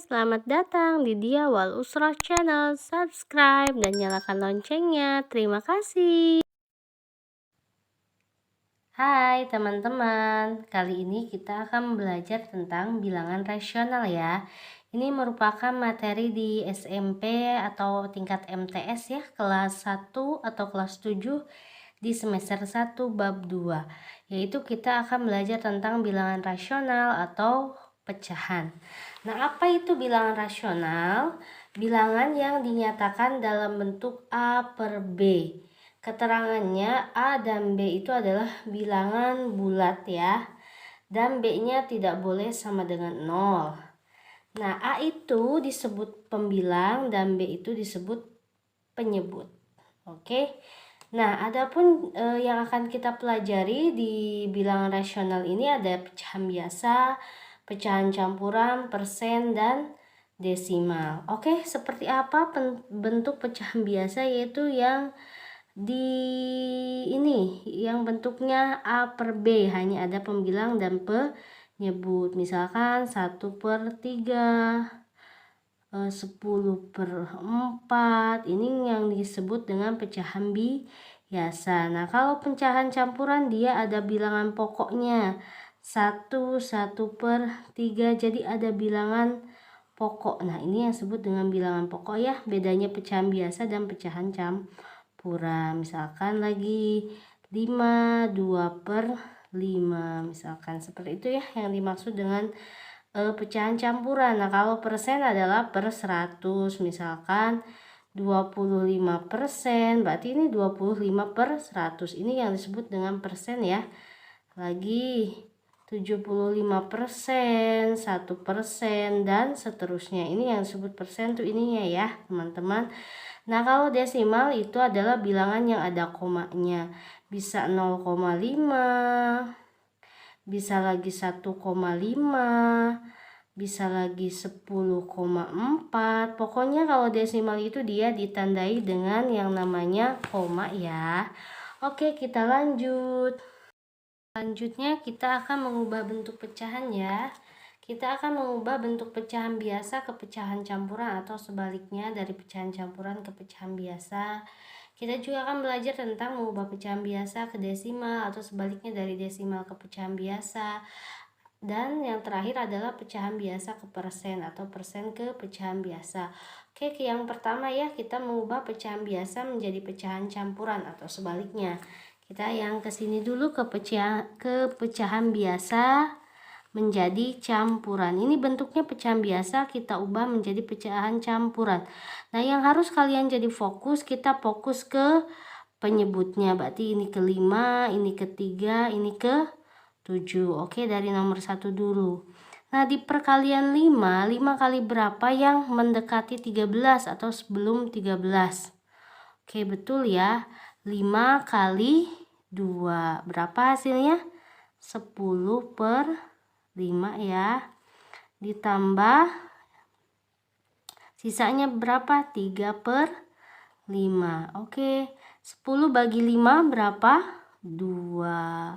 selamat datang di Dia Wal Usroh Channel. Subscribe dan nyalakan loncengnya. Terima kasih. Hai teman-teman, kali ini kita akan belajar tentang bilangan rasional ya. Ini merupakan materi di SMP atau tingkat MTS ya, kelas 1 atau kelas 7 di semester 1 bab 2. Yaitu kita akan belajar tentang bilangan rasional atau pecahan. Nah, apa itu bilangan rasional? Bilangan yang dinyatakan dalam bentuk A per B. Keterangannya A dan B itu adalah bilangan bulat ya. Dan B-nya tidak boleh sama dengan 0. Nah, A itu disebut pembilang dan B itu disebut penyebut. Oke. Nah, adapun yang akan kita pelajari di bilangan rasional ini ada pecahan biasa, pecahan campuran, persen, dan desimal. Oke, seperti apa bentuk pecahan biasa, yaitu yang yang bentuknya A per B, hanya ada pembilang dan penyebut. Misalkan 1/3, 10/4, ini yang disebut dengan pecahan biasa. Nah, kalau pecahan campuran dia ada bilangan pokoknya 1/3, jadi ada bilangan pokok. Nah, ini yang disebut dengan bilangan pokok ya, bedanya pecahan biasa dan pecahan campuran. Misalkan lagi 5, 2/5, misalkan seperti itu ya yang dimaksud dengan pecahan campuran. Nah, kalau persen adalah per 100, misalkan 25%, berarti ini 25/100, ini yang disebut dengan persen ya. Lagi 75%, 1%, dan seterusnya, ini yang disebut persen tuh ininya ya teman-teman. Nah, kalau desimal itu adalah bilangan yang ada komanya, bisa 0,5, bisa lagi 1,5, bisa lagi 10,4. Pokoknya kalau desimal itu dia ditandai dengan yang namanya koma ya. Oke, kita lanjut. Selanjutnya kita akan mengubah bentuk pecahan ya. Kita akan mengubah bentuk pecahan biasa ke pecahan campuran atau sebaliknya dari pecahan campuran ke pecahan biasa. Kita juga akan belajar tentang mengubah pecahan biasa ke desimal atau sebaliknya dari desimal ke pecahan biasa. Dan yang terakhir adalah pecahan biasa ke persen atau persen ke pecahan biasa. Oke, yang pertama ya, kita mengubah pecahan biasa menjadi pecahan campuran atau sebaliknya. Kita yang kesini dulu ke pecahan biasa menjadi campuran. Ini bentuknya pecahan biasa, kita ubah menjadi pecahan campuran. Nah, yang harus kalian jadi fokus, kita fokus ke penyebutnya. Berarti ini ke-5, ini ke-3, ini ke-7. Oke, dari nomor 1 dulu. Nah, di perkalian 5 kali berapa yang mendekati 13 atau sebelum 13? Oke, betul ya. 5 kali 2. Berapa hasilnya? 10/5 ya. Ditambah sisanya berapa? 3/5. Oke, 10 bagi 5 berapa? 2.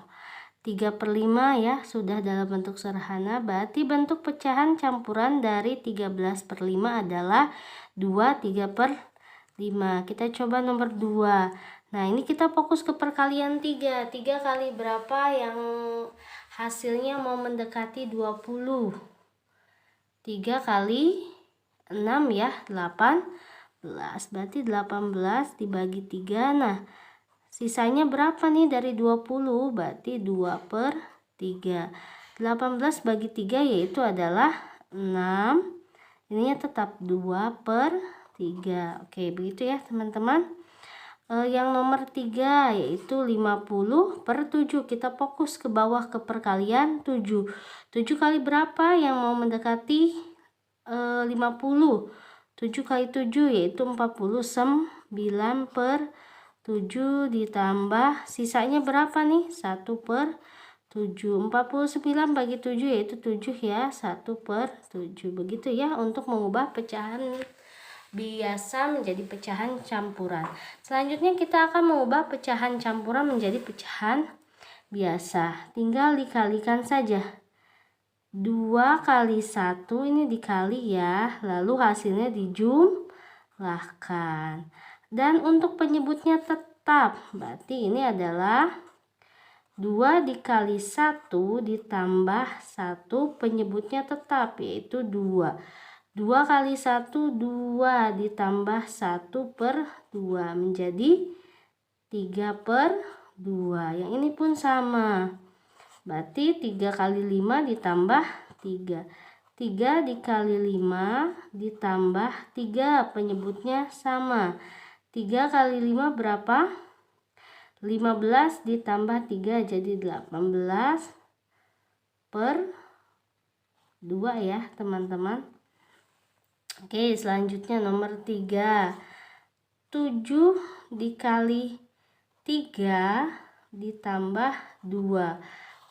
3/5 ya, sudah dalam bentuk sederhana. Berarti bentuk pecahan campuran dari 13/5 adalah 2 3/5. Kita coba nomor 2. Nah, ini kita fokus ke perkalian 3. 3 kali berapa yang hasilnya mau mendekati 20? 3 kali 6 ya, 18. Berarti 18 dibagi 3. Nah, sisanya berapa nih dari 20? Berarti 2/3. 18 bagi 3 yaitu adalah 6. Ininya tetap 2/3. Oke, begitu ya teman-teman. Yang nomor 3 yaitu 50/7. Kita fokus ke bawah ke perkalian 7. 7 kali berapa yang mau mendekati 50? 7 kali 7 yaitu 49/7 ditambah sisanya berapa nih? 1/7. 49 bagi 7 yaitu 7 ya, 1/7. Begitu ya untuk mengubah pecahan biasa menjadi pecahan campuran. Selanjutnya kita akan mengubah pecahan campuran menjadi pecahan biasa. Tinggal dikalikan saja. 2 kali 1 ini dikali ya, lalu hasilnya dijumlahkan. Dan untuk penyebutnya tetap, berarti ini adalah 2 dikali 1 ditambah 1 penyebutnya tetap, yaitu 2. 2 kali 1 2 ditambah 1 per 2 menjadi 3 per 2. Yang ini pun sama. Berarti 3 kali 5 ditambah 3. 3 dikali 5 ditambah 3 penyebutnya sama. 3 kali 5 berapa? 15 ditambah 3 jadi 18 per 2 ya teman-teman. Oke, selanjutnya nomor 3. 7 dikali 3 ditambah 2.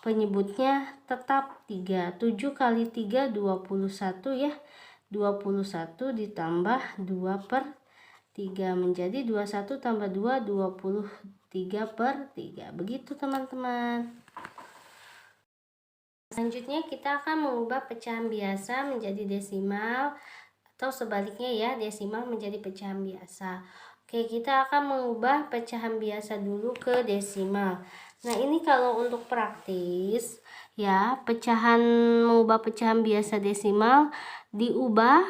Penyebutnya tetap 3. 7 kali 3 21 ya. 21 ditambah 2 per 3 menjadi 21 tambah 2 23 per 3. Begitu teman-teman. Selanjutnya kita akan mengubah pecahan biasa menjadi desimal atau sebaliknya ya, desimal menjadi pecahan biasa. Oke, kita akan mengubah pecahan biasa dulu ke desimal. Nah, ini kalau untuk praktis ya, mengubah pecahan biasa desimal diubah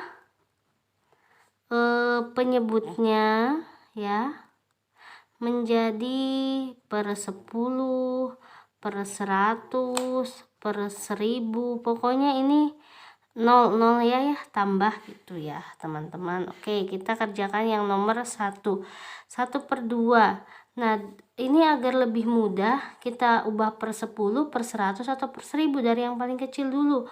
penyebutnya ya menjadi per 10, per 100, per 1000. Pokoknya ini 0 ya tambah gitu ya teman-teman. Oke, kita kerjakan yang nomor 1 per 2. Nah, ini agar lebih mudah kita ubah per 10, per 100 atau per 1000 dari yang paling kecil dulu.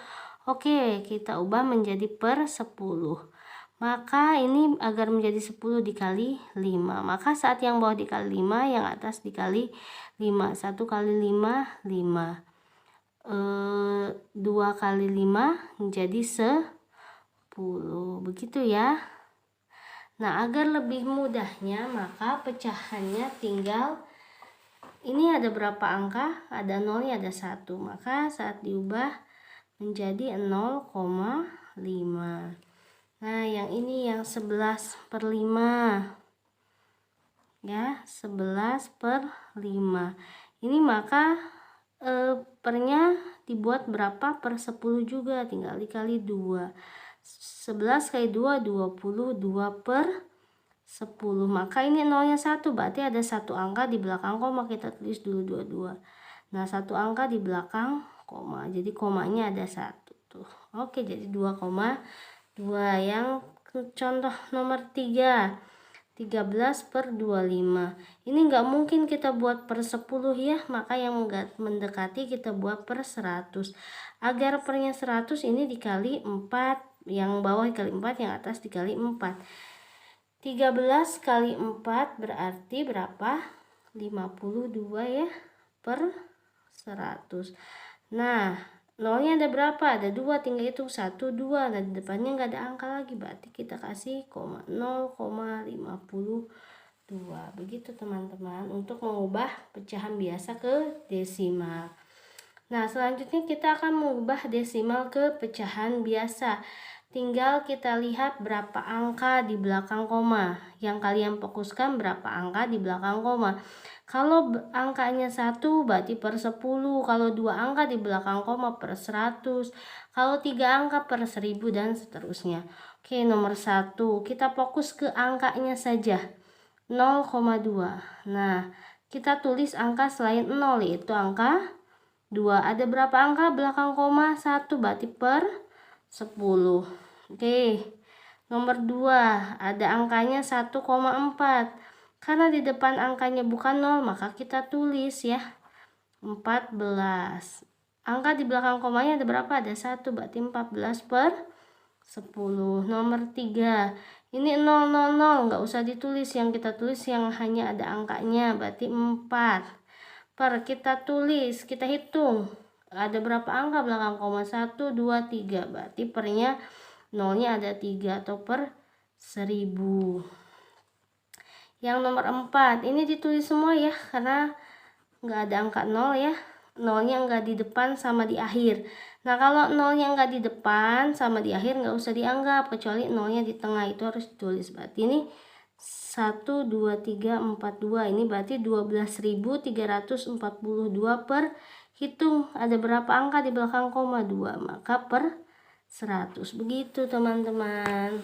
Oke, kita ubah menjadi per 10. Maka ini agar menjadi 10 dikali 5. Maka saat yang bawah dikali 5, yang atas dikali 5. 1 kali 5 5. 2 kali 5 menjadi 10. Begitu ya. Nah, agar lebih mudahnya maka pecahannya tinggal ini ada berapa angka? Ada 0, ada 1. Maka saat diubah menjadi 0,5. Nah, yang ini yang 11 per 5. Ya, 11 per 5. Ini maka pernya dibuat berapa? Per 10 juga, tinggal dikali 2. 11 kali 2 22 per 10. Maka ini nolnya 1, berarti ada satu angka di belakang koma, kita tulis dulu 22. Nah, satu angka di belakang koma, jadi komanya ada 1 tuh. Oke, jadi 2,2. Yang contoh nomor 3, 13 per 25. Ini nggak mungkin kita buat per 10 ya, maka yang mendekati kita buat per 100. Agar pernya 100 ini dikali 4, yang bawah dikali 4, yang atas dikali 4. 13 kali 4 berarti berapa? 52 ya per 100. Nah, nolnya ada berapa? Ada 2, tinggal hitung 1, 2. Nah, di depannya nggak ada angka lagi, berarti kita kasih 0,52. Begitu teman-teman untuk mengubah pecahan biasa ke desimal. Nah, selanjutnya kita akan mengubah desimal ke pecahan biasa. Tinggal kita lihat berapa angka di belakang koma. Yang kalian fokuskan berapa angka di belakang koma. Kalau angkanya 1 berarti per 10. Kalau 2 angka di belakang koma per 100. Kalau 3 angka per 1000 dan seterusnya. Oke, nomor 1 kita fokus ke angkanya saja. 0,2. Nah, kita tulis angka selain 0, yaitu angka 2. Ada berapa angka belakang koma? 1, berarti per 10. Oke, nomor 2 ada angkanya 1,4. Karena di depan angkanya bukan 0, maka kita tulis ya 14. Angka di belakang komanya ada berapa? Ada 1, berarti 14 per 10. Nomor 3, ini 000, nggak usah ditulis, yang kita tulis yang hanya ada angkanya, berarti 4. Per kita tulis, kita hitung ada berapa angka belakang koma? 1, 2, 3, berarti pernya nolnya ada 3 atau per 1000. Yang nomor 4 ini ditulis semua ya, karena nggak ada angka 0 ya. nolnya enggak di depan sama di akhir. Nah, kalau nolnya enggak di depan sama di akhir enggak usah dianggap, kecuali nolnya di tengah, itu harus ditulis. Berarti ini 1, 2, 3, 4, 2. Ini berarti 12.342 per, hitung ada berapa angka di belakang koma 2, maka per 100. Begitu teman-teman.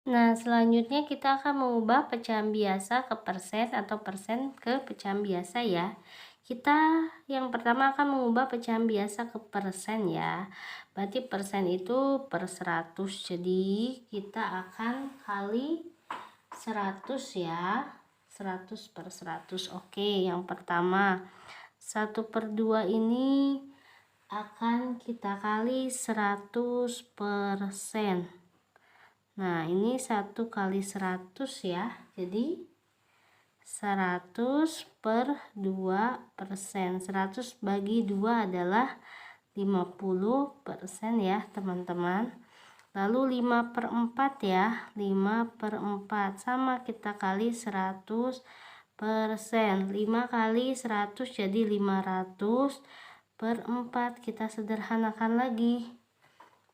Nah, selanjutnya kita akan mengubah pecahan biasa ke persen atau persen ke pecahan biasa ya. Kita yang pertama akan mengubah pecahan biasa ke persen ya. Berarti persen itu per 100. Jadi kita akan kali 100 ya. 100 per 100. Oke, yang pertama 1/2 ini akan kita kali 100%. Nah, ini 1 kali 100 ya. Jadi 100 per 2%. 100 bagi 2 adalah 50% ya teman-teman. Lalu 5/4 ya. 5/4 sama kita kali 100%. 5 kali 100 jadi 500 per 4. Kita sederhanakan lagi.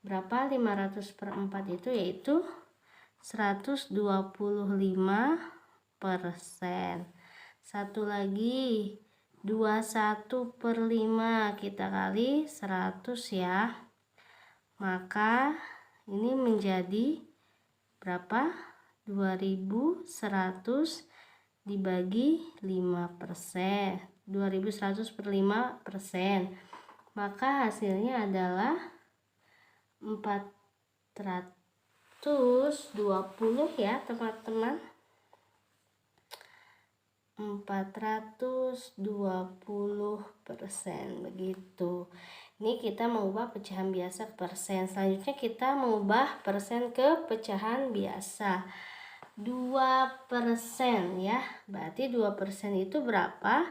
Berapa 500/4 itu? Yaitu 125%. Satu lagi 21/5 kita kali 100 ya. Maka ini menjadi berapa? 2100 dibagi 5%. 2100 per 5%. Maka hasilnya adalah 420 ya teman-teman. 420% begitu. Ini kita mengubah pecahan biasa ke persen. Selanjutnya kita mengubah persen ke pecahan biasa. 2% ya. Berarti 2% itu berapa?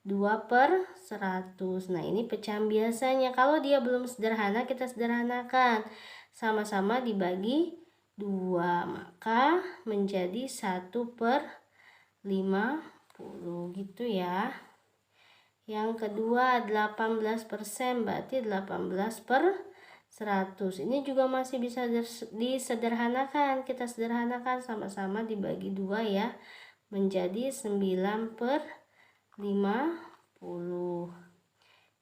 2/100. Nah, ini pecahan biasanya. Kalau dia belum sederhana, kita sederhanakan. Sama-sama dibagi 2, maka menjadi 1/50 gitu ya. Yang kedua 18%, berarti 18/100. Ini juga masih bisa disederhanakan. Kita sederhanakan, sama-sama dibagi 2 ya. Menjadi 9/50.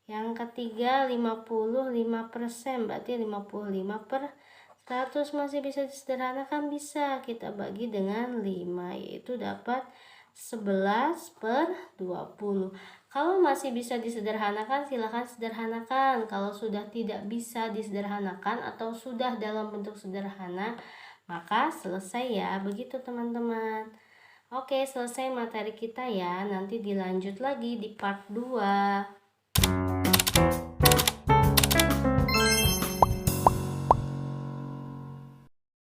Yang ketiga 55%, berarti 55/100. Masih bisa disederhanakan, bisa kita bagi dengan 5, yaitu dapat 11/20. Kalau masih bisa disederhanakan, silahkan sederhanakan. Kalau sudah tidak bisa disederhanakan atau sudah dalam bentuk sederhana, maka selesai ya. Begitu teman-teman. Oke, selesai materi kita ya. Nanti dilanjut lagi di part 2.